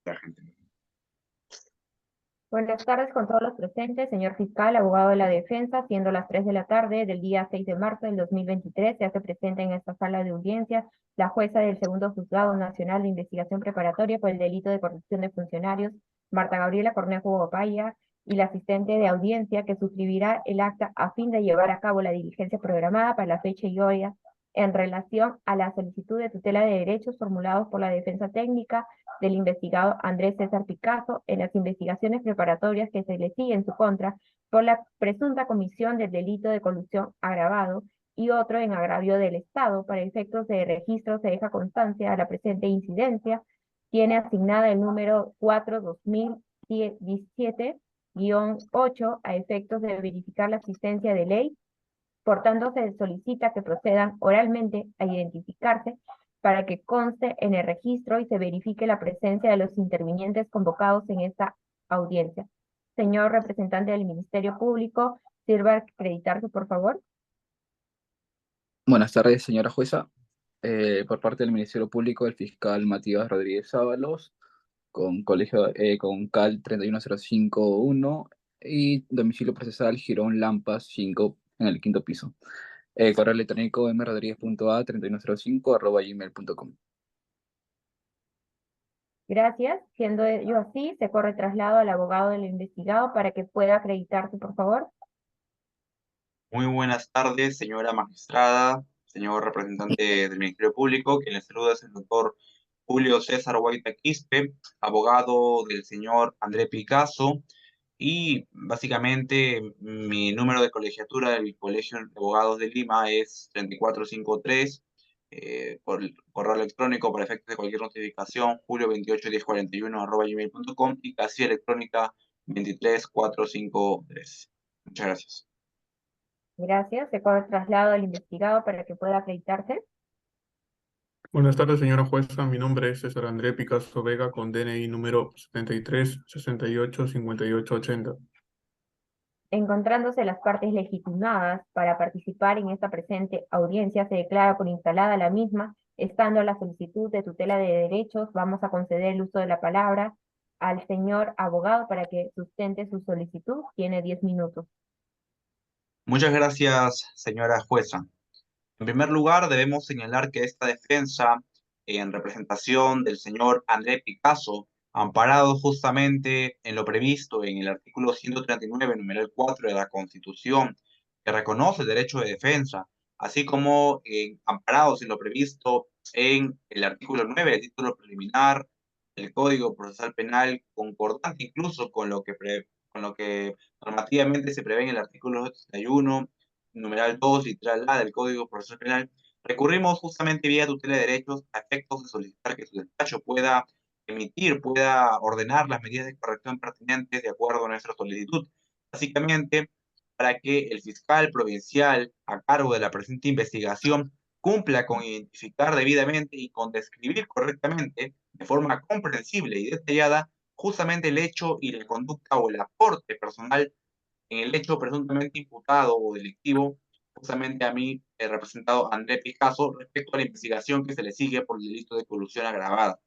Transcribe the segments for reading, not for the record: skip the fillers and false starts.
La gente. Buenas tardes con todos los presentes, señor fiscal, abogado de la defensa, siendo las 3 de la tarde del día 6 de marzo del 2023, se hace presente en esta sala de audiencia la jueza del Segundo Juzgado Nacional de Investigación Preparatoria por el delito de corrupción de funcionarios, Marta Gabriela Cornejo Bobaya, y la asistente de audiencia que suscribirá el acta a fin de llevar a cabo la diligencia programada para la fecha y hora en relación a la solicitud de tutela de derechos formulados por la defensa técnica del investigado Andrés César Picasso en las investigaciones preparatorias que se le sigue en su contra por la presunta comisión del delito de colusión agravado y otro en agravio del Estado. Para efectos de registro se deja constancia a la presente incidencia. Tiene asignada el número 4-2017-8 a efectos de verificar la asistencia de ley. Por tanto, se solicita que procedan oralmente a identificarse para que conste en el registro y se verifique la presencia de los intervinientes convocados en esta audiencia. Señor representante del Ministerio Público, sirva a acreditarse, por favor. Buenas tardes, señora jueza. Por parte del Ministerio Público, el fiscal Matías Rodríguez Ábalos, con CAL 31051 y domicilio procesal Girón Lampas 5 en el quinto piso. Correo electrónico mrodríguez.a3105@gmail.com. Gracias. Siendo ello así, se corre traslado al abogado del investigado para que pueda acreditarse, por favor. Muy buenas tardes, señora magistrada, señor representante del Ministerio Público. Quien le saluda es el doctor Julio César Guaita Quispe, abogado del señor André Picasso. Y básicamente mi número de colegiatura del Colegio de Abogados de Lima es 3453. Por correo electrónico para efectos de cualquier notificación, julio281041@gmail.com y casilla electrónica 23453. Muchas gracias. Gracias. Se corre traslado al investigado para que pueda acreditarse. Buenas tardes, señora jueza. Mi nombre es César André Picasso Vega, con DNI número 73685880. Encontrándose las partes legitimadas para participar en esta presente audiencia, se declara por instalada la misma. Estando la solicitud de tutela de derechos, vamos a conceder el uso de la palabra al señor abogado para que sustente su solicitud. Tiene 10 minutos. Muchas gracias, señora jueza. En primer lugar, debemos señalar que esta defensa, en representación del señor André Picasso, amparado justamente en lo previsto en el artículo 139, numeral 4 de la Constitución, que reconoce el derecho de defensa, así como amparados en lo previsto en el artículo 9 del título preliminar del Código Procesal Penal, concordante incluso con lo que normativamente se prevé en el artículo 71, numeral 2, literal A del Código Procesal Penal. Recurrimos justamente vía tutela de derechos a efectos de solicitar que su despacho pueda pueda ordenar las medidas de corrección pertinentes de acuerdo a nuestra solicitud. Básicamente, para que el fiscal provincial a cargo de la presente investigación cumpla con identificar debidamente y con describir correctamente, de forma comprensible y detallada, justamente el hecho y la conducta o el aporte personal en el hecho presuntamente imputado o delictivo, justamente a mí, el representado André Picasso, respecto a la investigación que se le sigue por el delito de colusión agravada.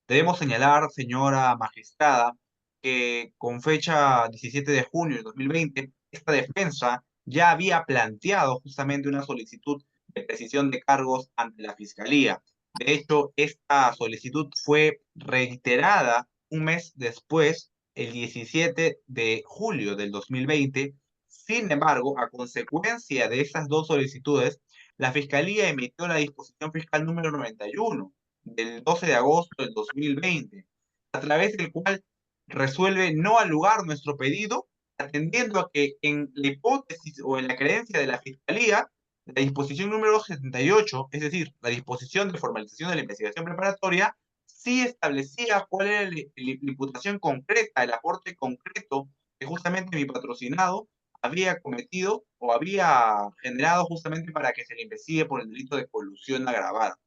Debemos señalar, señora magistrada, que con fecha 17 de junio de 2020, esta defensa ya había planteado justamente una solicitud de precisión de cargos ante la Fiscalía. De hecho, esta solicitud fue reiterada un mes después, el 17 de julio del 2020. Sin embargo, a consecuencia de esas dos solicitudes, la Fiscalía emitió la disposición fiscal número 91 del 12 de agosto del 2020, a través del cual resuelve no alugar nuestro pedido, atendiendo a que en la hipótesis o en la creencia de la Fiscalía, la disposición número 78, es decir, la disposición de formalización de la investigación preparatoria, sí establecía cuál era la imputación concreta, el aporte concreto que justamente mi patrocinado había cometido o había generado justamente para que se le investigue por el delito de colusión agravada.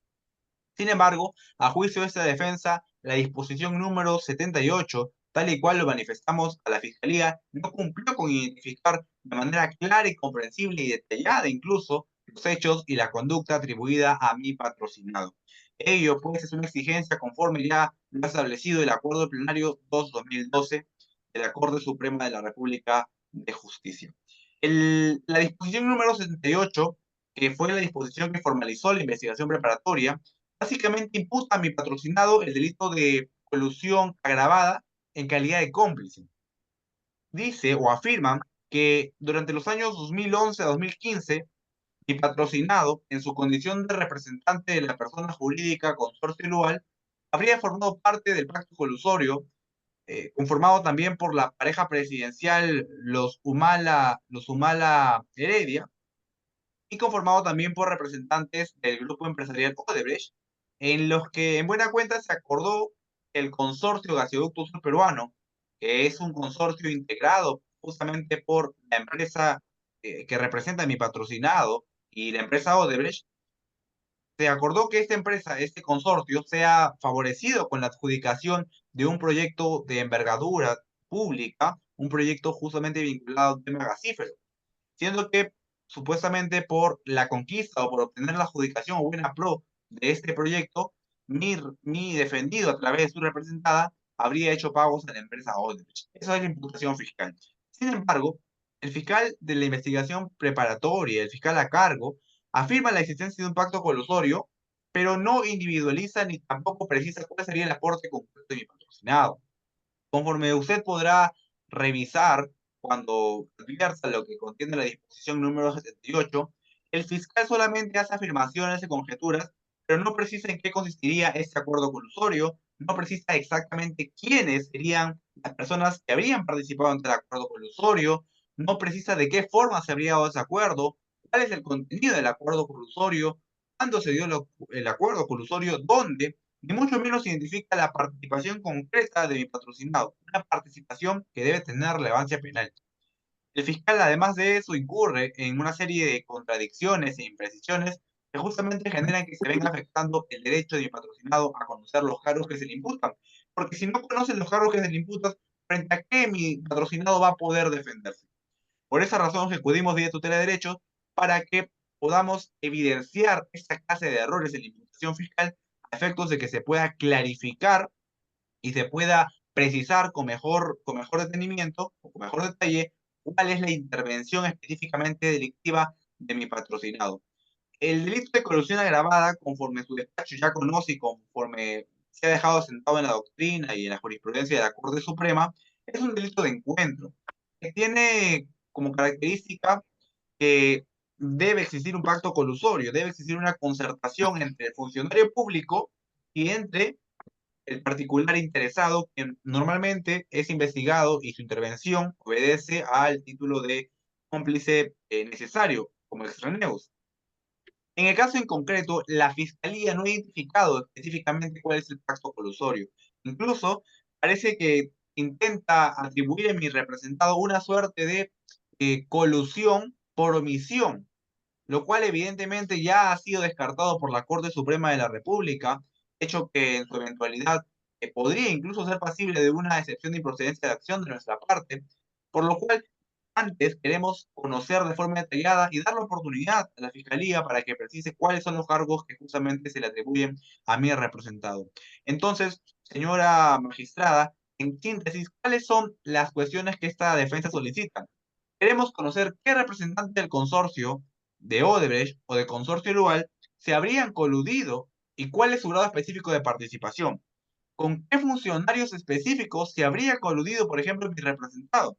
Sin embargo, a juicio de esta defensa, la disposición número 78, tal y cual lo manifestamos a la Fiscalía, no cumplió con identificar de manera clara y comprensible y detallada incluso los hechos y la conducta atribuida a mi patrocinado. Ello, pues, es una exigencia conforme ya lo ha establecido el Acuerdo Plenario 2-2012 de la Corte Suprema de la República de Justicia. La disposición número 78, que fue la disposición que formalizó la investigación preparatoria, básicamente imputa a mi patrocinado el delito de colusión agravada en calidad de cómplice. Dice o afirman que durante los años 2011 a 2015, mi patrocinado, en su condición de representante de la persona jurídica Consorcio Lual, habría formado parte del pacto colusorio, conformado también por la pareja presidencial los Humala Heredia, y conformado también por representantes del grupo empresarial Odebrecht, en los que en buena cuenta se acordó el consorcio Gasoducto Sur Peruano, que es un consorcio integrado justamente por la empresa que representa a mi patrocinado y la empresa Odebrecht. Se acordó que esta empresa, este consorcio, sea favorecido con la adjudicación de un proyecto de envergadura pública, un proyecto justamente vinculado a un tema gasífero, siendo que supuestamente por la conquista o por obtener la adjudicación o buena pro de este proyecto, mi defendido a través de su representada habría hecho pagos a la empresa Odebrecht. Esa es la imputación fiscal. Sin embargo, el fiscal de la investigación preparatoria, el fiscal a cargo, afirma la existencia de un pacto colusorio, pero no individualiza ni tampoco precisa cuál sería el aporte concreto de mi patrocinado. Conforme usted podrá revisar cuando advierta lo que contiene la disposición número 78, el fiscal solamente hace afirmaciones y conjeturas, pero no precisa en qué consistiría este acuerdo colusorio, no precisa exactamente quiénes serían las personas que habrían participado en el acuerdo colusorio, no precisa de qué forma se habría dado ese acuerdo, cuál es el contenido del acuerdo colusorio, cuándo se dio el acuerdo colusorio, dónde, ni mucho menos identifica la participación concreta de mi patrocinado, una participación que debe tener relevancia penal. El fiscal, además de eso, incurre en una serie de contradicciones e imprecisiones que justamente generan que se venga afectando el derecho de mi patrocinado a conocer los cargos que se le imputan. Porque si no conoce los cargos que se le imputan, ¿frente a qué mi patrocinado va a poder defenderse? Por esa razón, acudimos vía tutela de derechos para que podamos evidenciar esta clase de errores en la imputación fiscal a efectos de que se pueda clarificar y se pueda precisar con mejor detenimiento o con mejor detalle cuál es la intervención específicamente delictiva de mi patrocinado. El delito de colusión agravada, conforme su despacho ya conoce y conforme se ha dejado sentado en la doctrina y en la jurisprudencia de la Corte Suprema, es un delito de encuentro, que tiene como característica que debe existir un pacto colusorio, debe existir una concertación entre el funcionario público y entre el particular interesado, que normalmente es investigado y su intervención obedece al título de cómplice necesario, como extraneus. En el caso en concreto, la Fiscalía no ha identificado específicamente cuál es el pacto colusorio. Incluso parece que intenta atribuir a mi representado una suerte de colusión por omisión, lo cual evidentemente ya ha sido descartado por la Corte Suprema de la República, hecho que en su eventualidad podría incluso ser pasible de una excepción de improcedencia de acción de nuestra parte, por lo cual antes queremos conocer de forma detallada y dar la oportunidad a la Fiscalía para que precise cuáles son los cargos que justamente se le atribuyen a mi representado. Entonces, señora magistrada, en síntesis, ¿cuáles son las cuestiones que esta defensa solicita? Queremos conocer qué representante del consorcio de Odebrecht o de Consorcio Lual se habrían coludido y cuál es su grado específico de participación. ¿Con qué funcionarios específicos se habría coludido, por ejemplo, mi representado?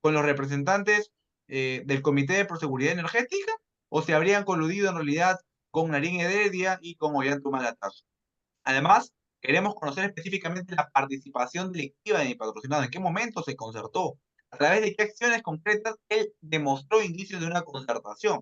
¿Con los representantes del Comité de Proseguridad Energética? ¿O se habrían coludido en realidad con Narín Heredia y con Ollantaytamala? Además, queremos conocer específicamente la participación delictiva de mi patrocinado, en qué momento se concertó, a través de qué acciones concretas él demostró indicios de una concertación.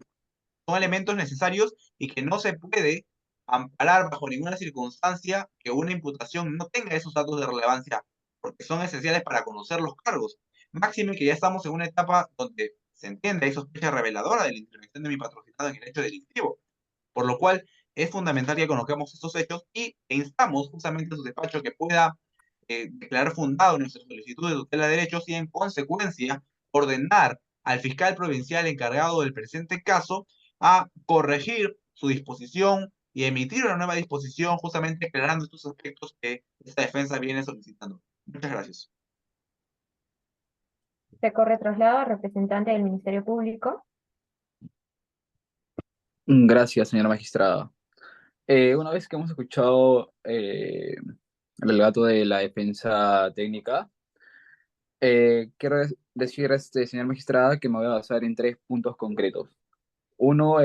Son elementos necesarios y que no se puede amparar bajo ninguna circunstancia que una imputación no tenga esos datos de relevancia, porque son esenciales para conocer los cargos. Máxime que ya estamos en una etapa donde se entiende, hay sospecha reveladora de la intervención de mi patrocinado en el hecho delictivo, por lo cual es fundamental que conozcamos estos hechos y instamos justamente a su despacho que pueda declarar fundado nuestra solicitud de tutela de derechos y en consecuencia ordenar al fiscal provincial encargado del presente caso a corregir su disposición y emitir una nueva disposición justamente aclarando estos aspectos que esta defensa viene solicitando. Muchas gracias. Se corre traslado al representante del Ministerio Público. Gracias, señora magistrada. Una vez que hemos escuchado el alegato de la defensa técnica, quiero decir, señora magistrada, que me voy a basar en tres puntos concretos. Uno,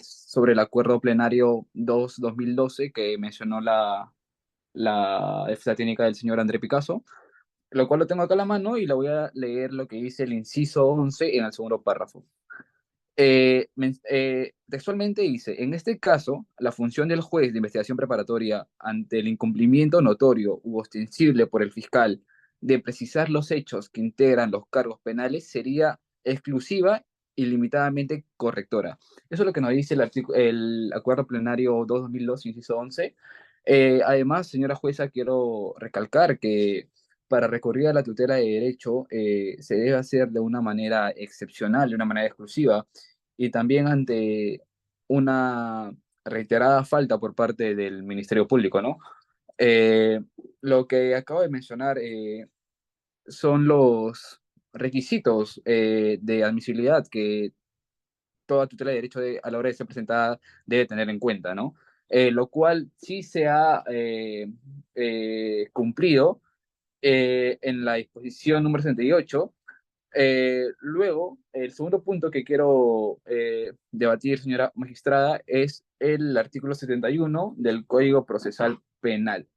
sobre el acuerdo plenario 2-2012 que mencionó la defensa técnica del señor André Picasso, lo cual lo tengo acá a la mano y le voy a leer lo que dice el inciso 11 en el segundo párrafo. Textualmente dice, en este caso, la función del juez de investigación preparatoria ante el incumplimiento notorio u ostensible por el fiscal de precisar los hechos que integran los cargos penales sería exclusiva y limitadamente correctora. Eso es lo que nos dice el acuerdo plenario 2-2002, inciso 11. Además, señora jueza, quiero recalcar que para recurrir a la tutela de derecho se debe hacer de una manera excepcional, de una manera exclusiva, y también ante una reiterada falta por parte del Ministerio Público, ¿no? Eh, lo que acabo de mencionar son los requisitos de admisibilidad que toda tutela de derecho a la hora de ser presentada debe tener en cuenta, ¿no? Lo cual sí se ha cumplido en la disposición número 68. Luego, el segundo punto que quiero debatir, señora magistrada, es el artículo 71 del Código Procesal Penal,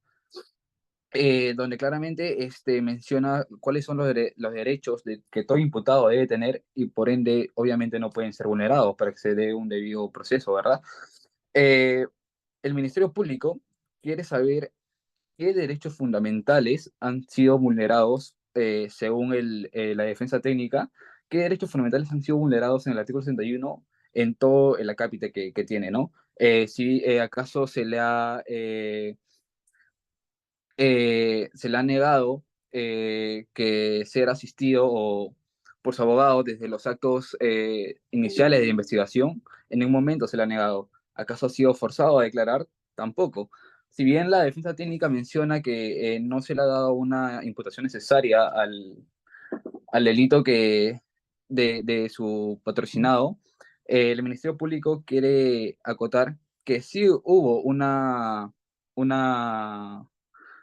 donde claramente menciona cuáles son los derechos que todo imputado debe tener y por ende, obviamente, no pueden ser vulnerados para que se dé un debido proceso, ¿verdad? Eh, el Ministerio Público quiere saber qué derechos fundamentales han sido vulnerados según la defensa técnica, qué derechos fundamentales han sido vulnerados en el artículo 61 en todo el acápite que tiene, ¿no? Si acaso se le ha negado que ser asistido por su abogado desde los actos iniciales de investigación, en ningún momento se le ha negado. ¿Acaso ha sido forzado a declarar? Tampoco. Si bien la defensa técnica menciona que no se le ha dado una imputación necesaria al delito de su patrocinado, el Ministerio Público quiere acotar que sí hubo una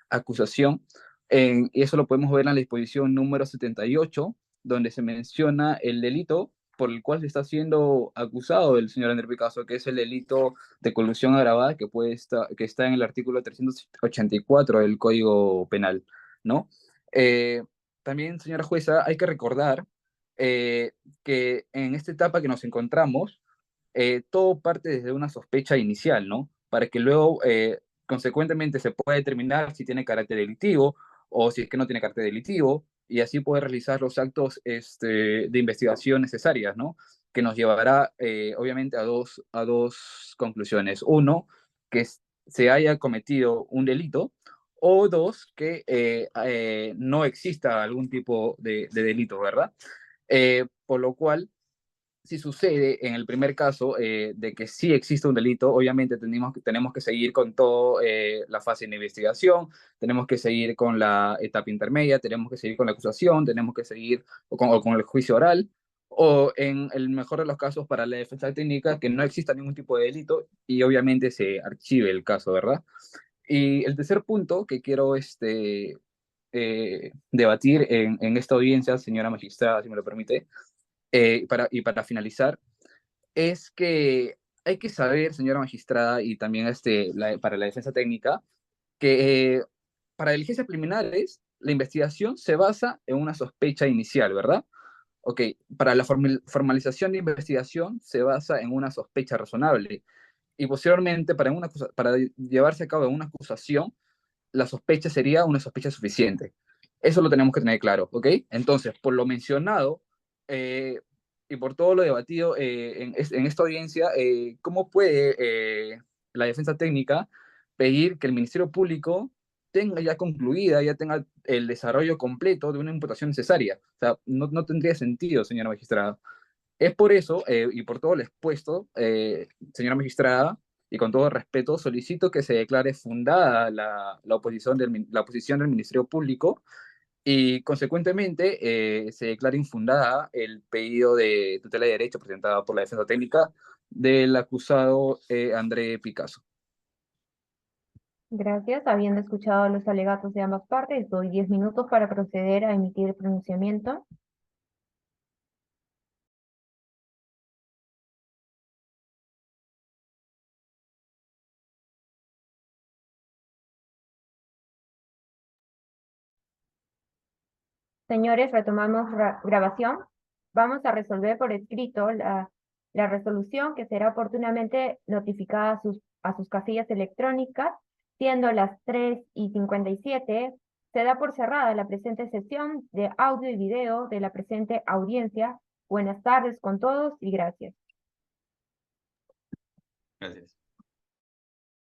acusación, y eso lo podemos ver en la disposición número 78, donde se menciona el delito por el cual se está siendo acusado el señor Andrés Picasso, que es el delito de colusión agravada que está en el artículo 384 del Código Penal, ¿no? Eh, También, señora jueza, hay que recordar eh, que en esta etapa que nos encontramos, todo parte desde una sospecha inicial, ¿no? Para que luego, consecuentemente, se pueda determinar si tiene carácter delictivo o si es que no tiene carácter delictivo, y así poder realizar los actos de investigación necesarias, ¿no? Que nos llevará, obviamente, a dos conclusiones. Uno, que se haya cometido un delito, o dos, que no exista algún tipo de delito, ¿verdad? Por lo cual, si sucede en el primer caso de que sí existe un delito, obviamente tenemos que seguir con toda la fase de investigación, tenemos que seguir con la etapa intermedia, tenemos que seguir con la acusación, tenemos que seguir o con el juicio oral, o en el mejor de los casos para la defensa técnica que no exista ningún tipo de delito y obviamente se archive el caso, ¿verdad? Y el tercer punto que quiero debatir en esta audiencia, señora magistrada, si me lo permite, para finalizar, es que hay que saber, señora magistrada, y también para la defensa técnica, que para diligencias preliminares, la investigación se basa en una sospecha inicial, ¿verdad? Ok, para la formalización de investigación se basa en una sospecha razonable. Y posteriormente, para llevarse a cabo una acusación, la sospecha sería una sospecha suficiente. Eso lo tenemos que tener claro, ¿ok? Entonces, por lo mencionado eh, y por todo lo debatido en esta audiencia, ¿cómo puede la defensa técnica pedir que el Ministerio Público tenga ya concluida, ya tenga el desarrollo completo de una imputación necesaria? O sea, no tendría sentido, señora magistrada. Es por eso, y por todo lo expuesto, señora magistrada, y con todo respeto solicito que se declare fundada la oposición del Ministerio Público y consecuentemente se declara infundada el pedido de tutela de derecho presentado por la defensa técnica del acusado André Picasso. Gracias. Habiendo escuchado los alegatos de ambas partes, doy 10 minutos para proceder a emitir el pronunciamiento. Señores, retomamos grabación. Vamos a resolver por escrito la resolución que será oportunamente notificada a sus casillas electrónicas, siendo las 3:57. Se da por cerrada la presente sesión de audio y video de la presente audiencia. Buenas tardes con todos y gracias. Gracias.